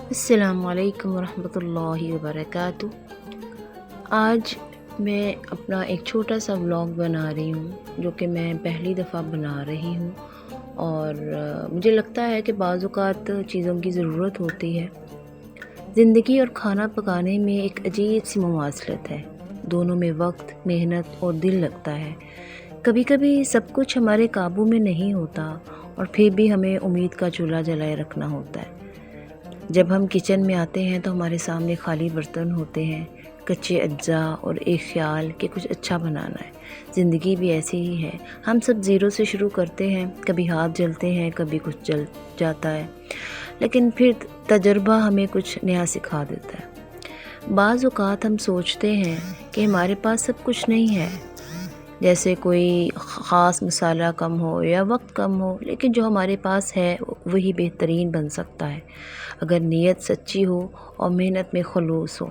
السلام علیکم ورحمۃ اللہ وبرکاتہ۔ آج میں اپنا ایک چھوٹا سا ولاگ بنا رہی ہوں جو کہ میں پہلی دفعہ بنا رہی ہوں، اور مجھے لگتا ہے کہ بعض اوقات چیزوں کی ضرورت ہوتی ہے۔ زندگی اور کھانا پکانے میں ایک عجیب سی مماثلت ہے، دونوں میں وقت، محنت اور دل لگتا ہے۔ کبھی کبھی سب کچھ ہمارے قابو میں نہیں ہوتا اور پھر بھی ہمیں امید کا چولہا جلائے رکھنا ہوتا ہے۔ جب ہم کچن میں آتے ہیں تو ہمارے سامنے خالی برتن ہوتے ہیں، کچے اجزاء اور ایک خیال کہ کچھ اچھا بنانا ہے۔ زندگی بھی ایسی ہی ہے، ہم سب زیرو سے شروع کرتے ہیں، کبھی ہاتھ جلتے ہیں، کبھی کچھ جل جاتا ہے، لیکن پھر تجربہ ہمیں کچھ نیا سکھا دیتا ہے۔ بعض اوقات ہم سوچتے ہیں کہ ہمارے پاس سب کچھ نہیں ہے، جیسے کوئی خاص مسالہ کم ہو یا وقت کم ہو، لیکن جو ہمارے پاس ہے وہی بہترین بن سکتا ہے اگر نیت سچی ہو اور محنت میں خلوص ہو۔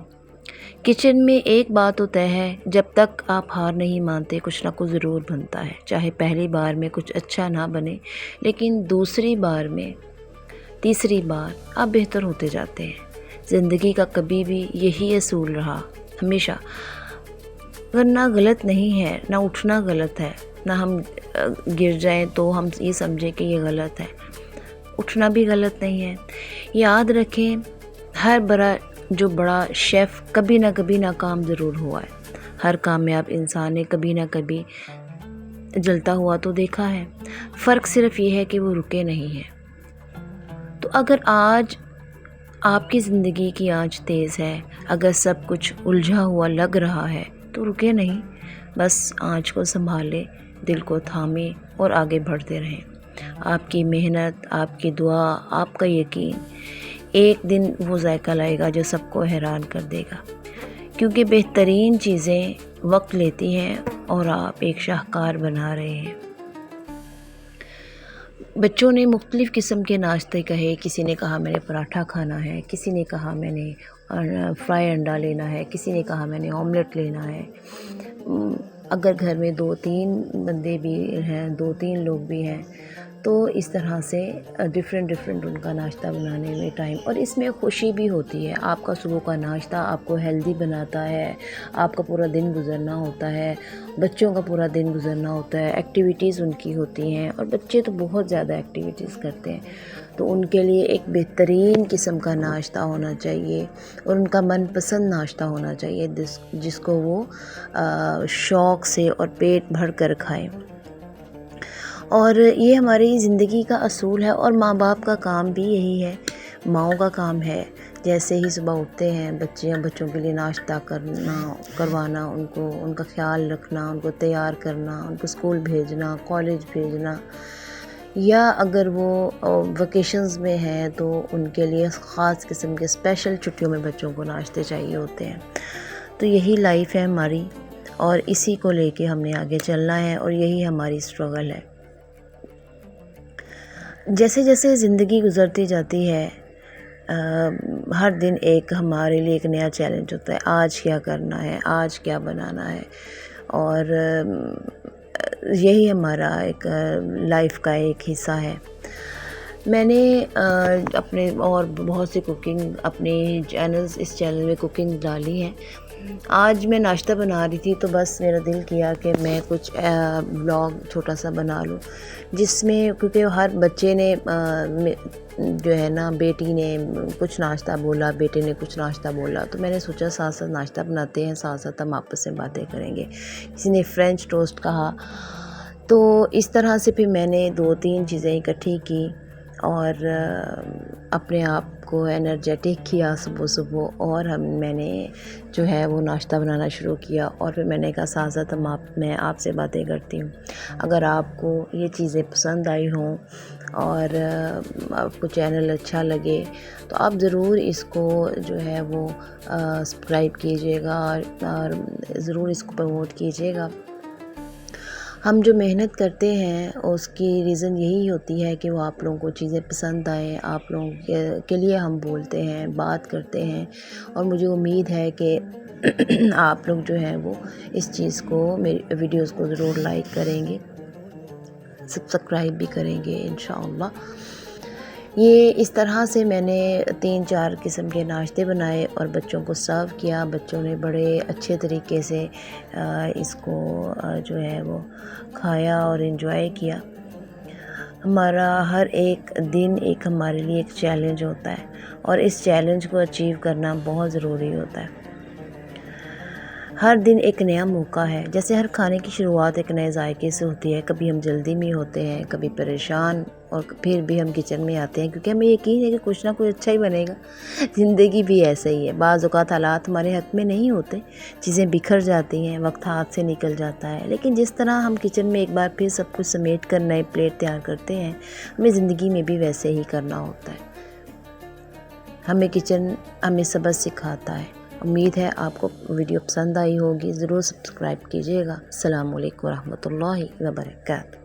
کچن میں ایک بات تو طے ہے، جب تک آپ ہار نہیں مانتے کچھ نہ کچھ ضرور بنتا ہے۔ چاہے پہلی بار میں کچھ اچھا نہ بنے، لیکن دوسری بار میں، تیسری بار آپ بہتر ہوتے جاتے ہیں۔ زندگی کا کبھی بھی یہی اصول رہا، ہمیشہ ورنہ غلط نہیں ہے، نہ اٹھنا غلط ہے، نہ ہم گر جائیں تو ہم یہ سمجھیں کہ یہ غلط ہے، اٹھنا بھی غلط نہیں ہے۔ یاد رکھیں، ہر بڑا شیف کبھی نہ کبھی ناکام ضرور ہوا ہے۔ ہر کامیاب انسان نے کبھی نہ کبھی جلتا ہوا تو دیکھا ہے، فرق صرف یہ ہے کہ وہ رکے نہیں ہیں۔ تو اگر آج آپ کی زندگی کی آنچ تیز ہے، اگر سب کچھ الجھا ہوا لگ رہا ہے تو رکے نہیں، بس آنچ کو سنبھالیں، دل کو تھامیں اور آگے بڑھتے رہیں۔ آپ کی محنت، آپ کی دعا، آپ کا یقین ایک دن وہ ذائقہ لائے گا جو سب کو حیران کر دے گا، کیونکہ بہترین چیزیں وقت لیتی ہیں اور آپ ایک شاہکار بنا رہے ہیں۔ بچوں نے مختلف قسم کے ناشتے کہے، کسی نے کہا میں نے پراٹھا کھانا ہے، کسی نے کہا میں نے فرائی انڈا لینا ہے، کسی نے کہا میں نے آملیٹ لینا ہے۔ اگر گھر میں 2-3 بندے بھی ہیں، 2-3 لوگ بھی ہیں، تو اس طرح سے ڈفرینٹ ان کا ناشتہ بنانے میں ٹائم، اور اس میں خوشی بھی ہوتی ہے۔ آپ کا صبح کا ناشتہ آپ کو ہیلدی بناتا ہے، آپ کا پورا دن گزرنا ہوتا ہے، بچوں کا پورا دن گزرنا ہوتا ہے، ایکٹیویٹیز ان کی ہوتی ہیں، اور بچے تو بہت زیادہ ایکٹیویٹیز کرتے ہیں، تو ان کے لیے ایک بہترین قسم کا ناشتہ ہونا چاہیے، اور ان کا من پسند ناشتہ ہونا چاہیے جس کو وہ شوق سے اور پیٹ بھر کر کھائیں۔ اور یہ ہماری زندگی کا اصول ہے، اور ماں باپ کا کام بھی یہی ہے، ماؤں کا کام ہے۔ جیسے ہی صبح اٹھتے ہیں بچوں کے لیے ناشتہ کروانا، ان کا خیال رکھنا، ان کو تیار کرنا، ان کو اسکول بھیجنا، کالج بھیجنا، یا اگر وہ ویکیشنز میں ہیں تو ان کے لیے خاص قسم کے اسپیشل چھٹیوں میں بچوں کو ناشتے چاہیے ہوتے ہیں۔ تو یہی لائف ہے ہماری، اور اسی کو لے کے ہم نے آگے چلنا ہے، اور یہی ہماری اسٹرگل ہے۔ جیسے جیسے زندگی گزرتی جاتی ہے، ہر دن ہمارے لیے ایک نیا چیلنج ہوتا ہے، آج کیا کرنا ہے، آج کیا بنانا ہے، اور یہی ہمارا ایک لائف کا ایک حصہ ہے۔ میں نے اپنے اور بہت سی کوکنگ اپنے اس چینل میں کوکنگ ڈالی ہیں۔ آج میں ناشتہ بنا رہی تھی تو بس میرا دل کیا کہ میں کچھ ولاگ چھوٹا سا بنا لوں، جس میں کیونکہ ہر بچے نے جو ہے نا، بیٹی نے کچھ ناشتہ بولا، بیٹے نے کچھ ناشتہ بولا، تو میں نے سوچا ساتھ ساتھ ناشتہ بناتے ہیں، ساتھ ساتھ ہم آپس میں باتیں کریں گے۔ کسی نے فرینچ ٹوسٹ کہا، تو اس طرح سے پھر میں نے 2-3 چیزیں اکٹھی کی اور اپنے آپ کو انرجیٹک کیا صبح، اور میں نے جو ہے وہ ناشتہ بنانا شروع کیا، اور پھر میں نے کہا ساتھ ساتھ میں آپ سے باتیں کرتی ہوں۔ اگر آپ کو یہ چیزیں پسند آئی ہوں اور آپ کو چینل اچھا لگے تو آپ ضرور اس کو جو ہے وہ سبسکرائب کیجیے گا، اور ضرور اس کو پروموٹ کیجیے گا۔ ہم جو محنت کرتے ہیں اس کی ریزن یہی ہوتی ہے کہ وہ آپ لوگوں کو چیزیں پسند آئیں، آپ لوگوں کے لیے ہم بولتے ہیں، بات کرتے ہیں، اور مجھے امید ہے کہ آپ لوگ جو ہیں وہ اس چیز کو، میری ویڈیوز کو ضرور لائک کریں گے، سبسکرائب بھی کریں گے انشاءاللہ۔ یہ اس طرح سے میں نے 3-4 قسم کے ناشتے بنائے اور بچوں کو سرو کیا۔ بچوں نے بڑے اچھے طریقے سے اس کو جو ہے وہ کھایا اور انجوائے کیا۔ ہمارا ہر ایک دن ایک ہمارے لیے ایک چیلنج ہوتا ہے اور اس چیلنج کو اچیو کرنا بہت ضروری ہوتا ہے۔ ہر دن ایک نیا موقع ہے، جیسے ہر کھانے کی شروعات ایک نئے ذائقے سے ہوتی ہے۔ کبھی ہم جلدی میں ہوتے ہیں، کبھی پریشان، اور پھر بھی ہم کچن میں آتے ہیں کیونکہ ہمیں یقین ہے کہ کچھ نہ کچھ اچھا ہی بنے گا۔ زندگی بھی ایسا ہی ہے، بعض اوقات حالات ہمارے حق میں نہیں ہوتے، چیزیں بکھر جاتی ہیں، وقت ہاتھ سے نکل جاتا ہے، لیکن جس طرح ہم کچن میں ایک بار پھر سب کچھ سمیٹ کر نئے پلیٹ تیار کرتے ہیں، ہمیں زندگی میں بھی ویسے ہی کرنا ہوتا ہے۔ کچن ہمیں سبق سکھاتا ہے۔ امید ہے آپ کو ویڈیو پسند آئی ہوگی، ضرور سبسکرائب کیجیے گا۔ السلام علیکم ورحمۃ اللہ وبرکاتہ۔